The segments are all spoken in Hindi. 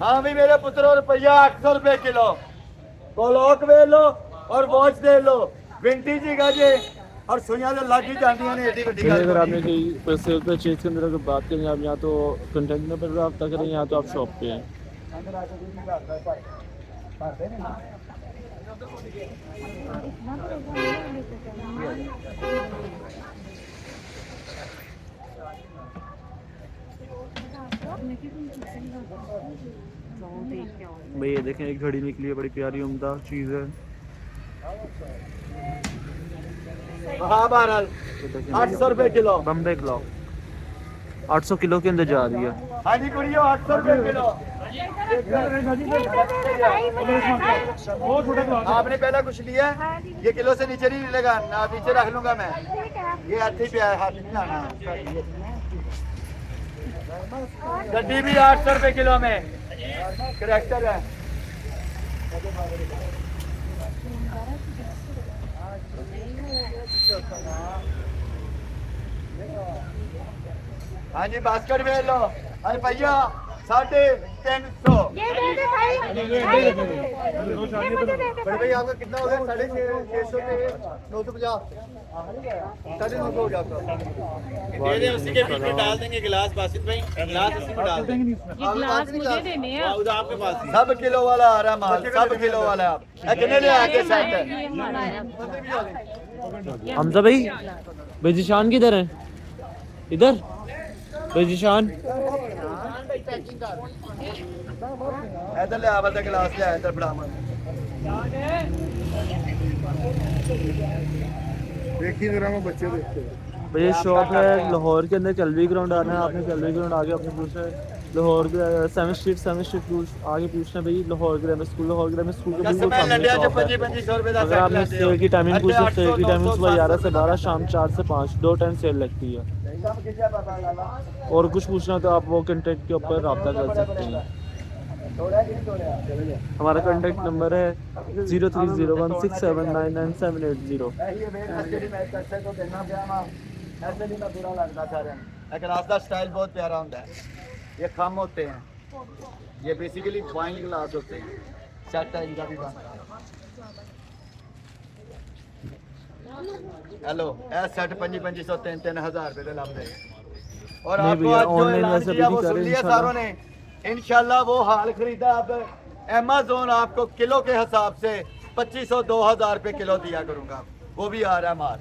हाँ भी मेरे पुत्रों, रुपया 800 किलो। कोलोक वे लो और वॉच दे लो, विंटेज ही गाजे और सुइयां तो लग ही जाती ने। एडी वड्डी गल अगर आपने कोई पैसे परचेज के अंदर अगर बात करें, आप यहाँ तो कंटेनर पर रब्ता करें, यहाँ तो आप शॉप पे हैं। भाई ये देखें, एक घड़ी निकली है, बड़ी प्यारी उम्दा चीज़ है। हाँ बहरहाल 800 किलो बम्बे क्लॉक 800 किलो के अंदर जा रही है। हाँ जी कुड़ियो 800 किलो। आपने पहला कुछ लिया, ये किलो से नीचे नहीं लगा ना, नीचे रख लूंगा मैं। ये हाथ ही पे हाथ नहीं आना। गड्डी भी 800 किलो में करेक्टर है। हाँ जी बास्केट में लो। अरे भैया 350। बड़े भाई आपका कितना हो गया? 650 से 950, 950 हो गया आपका। दे दें, उसी के बीच में डाल देंगे गिलास। बासित भाई गिलास उसी में डाल देंगे। गिलास मुझे देने हैं। उधर आपके पास ही सब किलो वाला आ रहा है माल, सब किलो वाला। आप कितने ले आके सेट है? हमजा भाई, बेजिशान किधर है? इधर बेजिशान इधर ले आवा गिलास ले आया, इधर बड़ा मत देखिए जरा, मैं बच्चे देखते हैं। भाई शॉप है लाहौर के अंदर, चलवी ग्राउंड आना है आपने। चलवी ग्राउंड आगे अपने पूछना है लाहौर के 7th स्ट्रीट आगे पूछना है भाई, Lahore grammar school. Lahore grammar school के बिल्कुल सामने शॉप है। अगर आपने सेल की टाइमिंग पूछ तो सेल की टाइमिंग सुबह 11 से 12, शाम 4 से 5, 2 टाइम सेल लगती है। और कुछ पूछना तो आप वो कंटेक्ट के ऊपर रब्ता कर सकते हैं। हमारा कॉन्टैक्ट नंबर है 030167999780। ग्लास का स्टाइल बहुत प्यारा होता है। ये कम होते हैं, ये बेसिकली वाइन ग्लास होते हैं। सेट है इनका भी बनता। हेलो ए सेट 2500 3000 रुपए दे लाभ दे। और आपको आज जो ऐलान किया वो सुन लिया सारों ने। इंशाल्लाह वो हाल खरीदा। अब अमेज़न आपको किलो के हिसाब से 2500-2000 रुपए किलो दिया करूंगा। वो भी आ रहा है माल।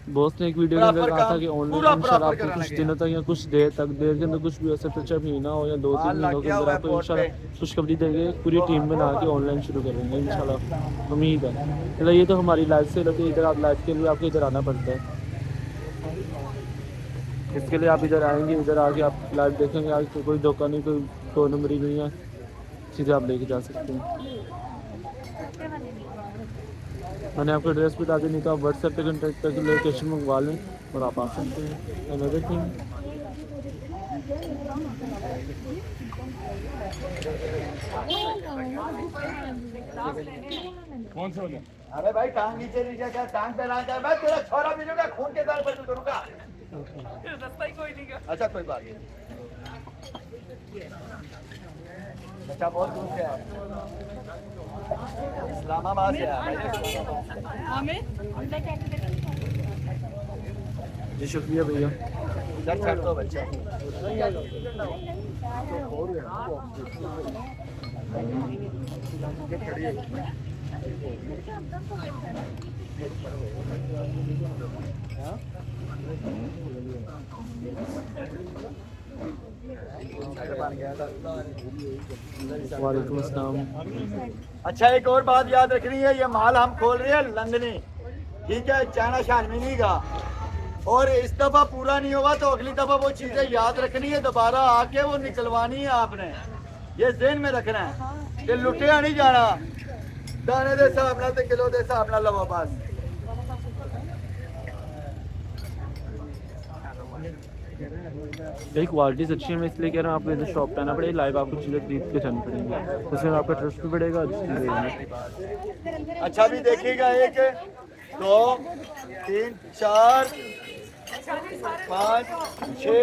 बॉस ने एक वीडियो के अंदर कहा था कि ऑनलाइन इंशाल्लाह आपको कुछ दिनों तक या कुछ देर के अंदर कुछ भी ऐसे पिक्चर महीना हो या 2-3 महीनों के अंदर आपको इंशाल्लाह खुशखबरी देंगे। पूरी टीम बना के ऑनलाइन शुरू करेंगे इंशाल्लाह, उम्मीद है। मतलब ये तो हमारी लाइफ से लगती है, इधर आप लाइफ के लिए आपको इधर आना पड़ता है। इसके लिए आप इधर आएंगे, इधर आके आप लाइव देखेंगे। आज तो कोई धोखा नहीं, कोई फ़ोन नंबर ही नहीं है, सीधे आप लेके जा सकते हैं। मैंने आपको एड्रेस बता दी, नहीं तो आप व्हाट्सएप पे कॉन्टैक्ट करके लोकेशन मंगवा लें और आप आ सकते हैं। अनदर थिंग, कौन सा वाला? अरे भाई टांग नीचे नीचे क्या टांग पे ना जाए। मैं तेरा छोरा भी ना खून के दाल पर करूंगा। रास्ता ही कोई नहीं का। अच्छा कोई बात नहीं। अच्छा बहुत दूर से है, इस्लामाबाद से है। जी शुक्रिया भैया। इधर छड़ दो बच्चा। वालेकुम अस्सलाम। अच्छा एक और बात याद रखनी है, ये माल हम खोल रहे हैं लंदनी, ठीक है, चाइना शानवी का। और इस दफा पूरा नहीं होगा तो अगली दफा वो चीजें याद रखनी है, दोबारा आके वो निकलवानी है आपने। ये ज़हन में रखना है कि लुटिया नहीं जाना। दाने दे हिसाब नाल ते किलो दे हिसाब नाल लवो बस। यही क्वालिटीज़ अच्छी है, मैं इसलिए कह रहा हूँ आपको इधर शॉप पे आना पड़ेगा। लाइव आपको चीज़ें खरीद के जानी पड़ेंगी, उसमें आपका ट्रस्ट भी बढ़ेगा। अच्छा भी देखिएगा, 1 2 3 4 5 6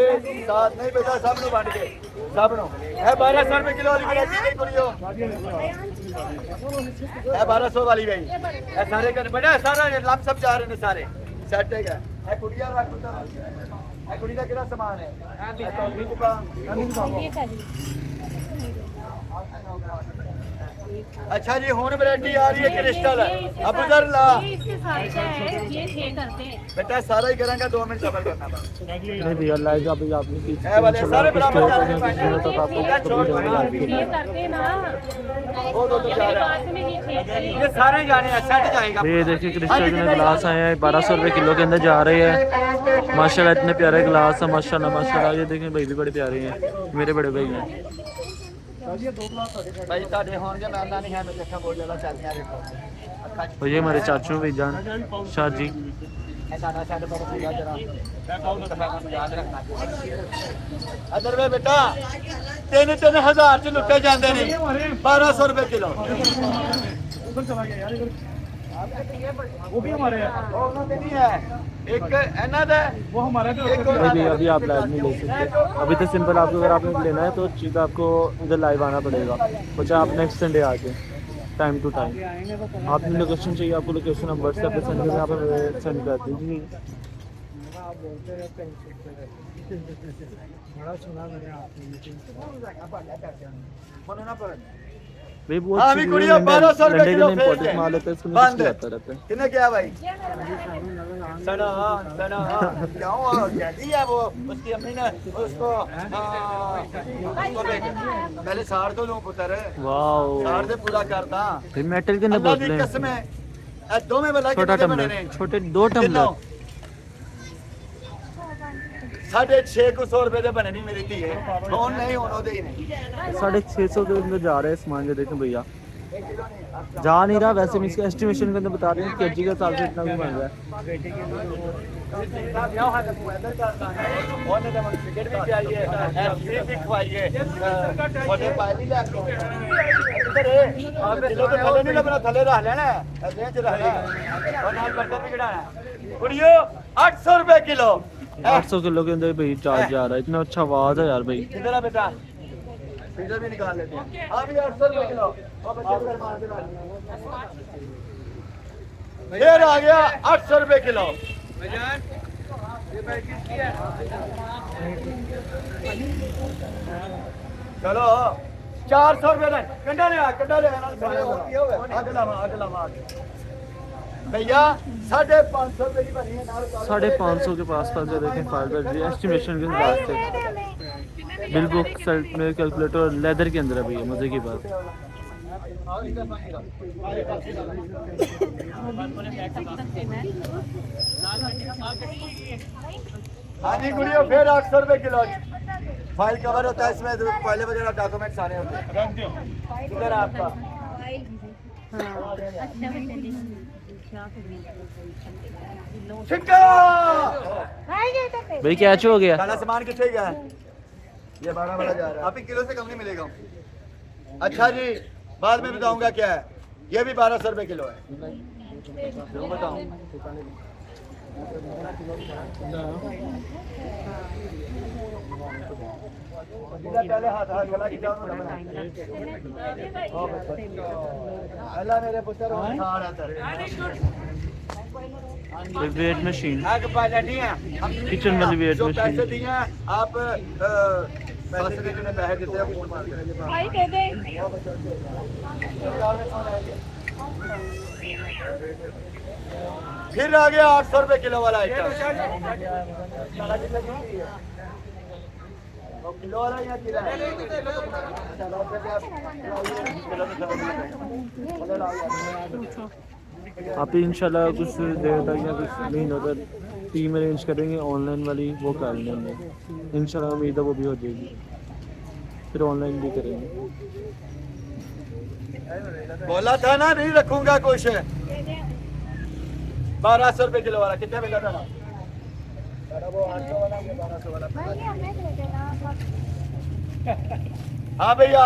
7 नहीं बेटा सब नु बन गए सब नु है 1200 रुपए किलो वाली वैरायटी नहीं कुड़ियो है 1200 वाली भाई है सारे कर बेटा सारा लम सब जा रहे ने सारे सेट है है कुड़िया रख है कुड़ी का कितना सामान है अच्छा जी हुन वैरायटी आ रही है क्रिस्टल अब उधर ला ये इसके साथ का है, ये 6 करते हैं। बेटा सारा ही करेंगे 2 मिनट सबर करना पड़ेगा नहीं भैया लाइक अभी आपने की है वाले सारे बराबर जा रहे हैं तो आपको ये करते हैं ना। वो तो जा रहा है बाद में ये 6 करेंगे। ये सारे जाने हैं सेट जाएगा ये देखिए क्रिस्टल के गिलास आए हैं 1200 रुपए किलो के अंदर जा रहे हैं माशाल्लाह इतने प्यारे गिलास हैं माशाल्लाह ये देखें भाई भी बड़े प्यारे हैं मेरे बड़े भाई हैं भाई साडे होंगे मैं नहीं है मैं देखा बहुत ज्यादा चलते हैं देखो और ये हमारे चाचू भाई जान शाह जी अदर में बेटा 3,000 च लुटे जाते नहीं 1200 रुपए किलो वो भी हमारे नहीं है एक एना दा वो हमारा अभी आप लाइव नहीं ले सकते अभी तो सिंपल आपको अगर आपने लेना है तो चीज़ आपको इधर लाइव आना पड़ेगा और चाहे आप नेक्स्ट संडे आ जाए टाइम टू टाइम आपने लोकेशन चाहिए आपको लोकेशन हम व्हाट्सएप पे सेंड करें आप सेंड कर दीजिए भाई वो हाँ भी कुड़िया 1200 रुपए किलो इम्पोर्टेंट माल होता है इसको बंद है आता रहता है कितने क्या भाई सना सना क्यों कहती है वो उसकी अम्मी ने उसको पहले साड़ तो लूं पुत्र वाओ साड़ से पूरा करता फिर मेटल के न अल्लाह बदले की कसम है दो में भला छोटा कितने बने टम्बलर ने छोटे 2 टम्बलर 650 रुपए दे बने नहीं मेरी धी है फोन नहीं होने दे ही नहीं 650 के अंदर जा रहे हैं सामान जो देखें भैया जा नहीं रहा वैसे भी इसके एस्टिमेशन के अंदर बता रहे हैं केजी का हिसाब से इतना भी महंगा है थले रह लेना 800 रुपए किलो 800 किलो के अंदर भाई चार्ज जा रहा है इतना अच्छा आवाज है यार भाई किधर है बेटा फ्रीजर भी निकाल लेते हैं हाँ भी 800 रुपए किलो फिर आ गया 800 रुपए किलो चलो 400 रुपए कंडा ले अगला भैया 550 रुपए की बनी है 550 के पास पास जो देखें फाइबर जी एस्टिमेशन के हिसाब से बिल बुक सेल्फ में कैलकुलेटर लेदर के अंदर है भैया मजे की बात हाँ जी गुड़िया फिर 800 रुपए किलो फाइल कवर होता है इसमें पहले वगैरह डॉक्यूमेंट सारे होते हैं किधर है आपका भाई क्या हो गया सारा सामान कितने गया है ये 12 वाला जा रहा है आप ही किलो से कम नहीं मिलेगा अच्छा जी बाद में बताऊंगा क्या है ये भी 1200 रुपए किलो है क्यों बताऊं पहले हाथ गला की अल्लाह मेरे पुत्र वेट मशीन किचन वाली वेट जो मशीन पैसे दिए हैं आप पैसे देने में पैसे देते हैं भाई दे दे फिर आ गया 800 रुपए किलो वाला आइटम किलो वाला या किलो आप इंशाल्लाह कुछ देर तक या कुछ महीनों तक टीम अरेंज करेंगे ऑनलाइन वाली वो कर लेंगे इंशाल्लाह उम्मीद है वो भी हो जाएगी फिर ऑनलाइन भी करेंगे बोला था ना नहीं रखूंगा कुछ 1200 रुपए किलो वाला कितने मिला था वो 800 वाला 1200 वाला हाँ भैया